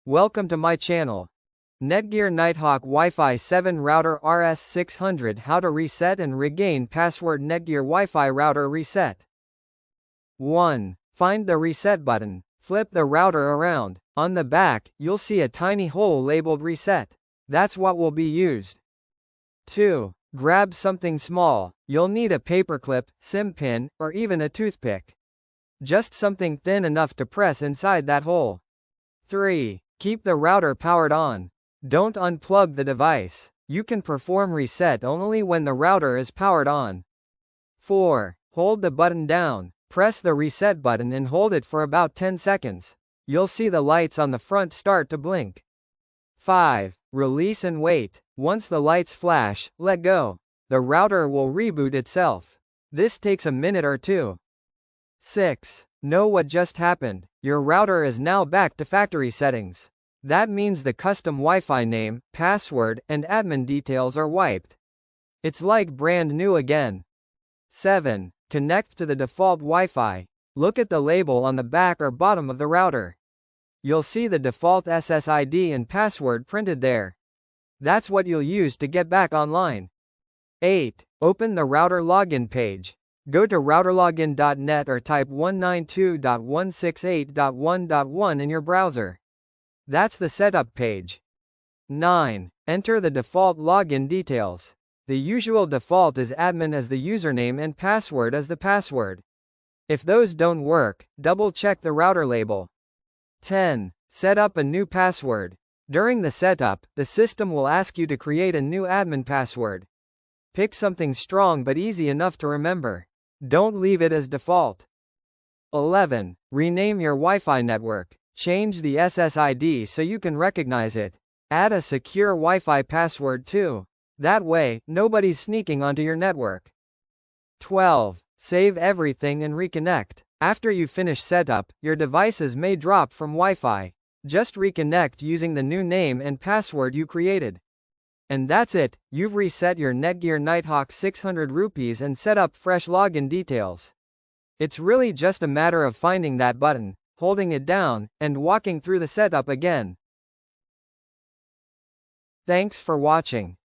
Welcome to my channel. Netgear Nighthawk WiFi 7 Router RS600. How to reset and regain password. Netgear Wi-Fi router reset. 1. Find the reset button. Flip the router around. On the back, you'll see a tiny hole labeled reset. That's what will be used. 2. Grab something small. You'll need a paperclip, SIM pin, or even a toothpick. Just something thin enough to press inside that hole. 3. Keep the router powered on. Don't unplug the device. You can perform reset only when the router is powered on. 4. Hold the button down. Press the reset button and hold it for about 10 seconds. You'll see the lights on the front start to blink. 5. Release and wait. Once the lights flash, let go. The router will reboot itself. This takes a minute or two. 6. Know what just happened. Your router is now back to factory settings. That means the custom Wi-Fi name, password, and admin details are wiped. It's like brand new again. 7. Connect to the default Wi-Fi. Look at the label on the back or bottom of the router. You'll see the default SSID and password printed there. That's what you'll use to get back online. 8. Open the router login page. Go to routerlogin.net or type 192.168.1.1 in your browser. That's the setup page. 9. Enter the default login details. The usual default is admin as the username and password as the password. If those don't work, double-check the router label. 10. Set up a new password. During the setup, the system will ask you to create a new admin password. Pick something strong but easy enough to remember. Don't leave it as default. 11. Rename your Wi-Fi network. Change the SSID so you can recognize it. Add a secure Wi-Fi password too. That way, nobody's sneaking onto your network. 12. Save everything and reconnect. After you finish setup, your devices may drop from Wi-Fi. Just reconnect using the new name and password you created. And that's it, you've reset your Netgear Nighthawk 600 rupees and set up fresh login details. It's really just a matter of finding that button, holding it down, and walking through the setup again. Thanks for watching.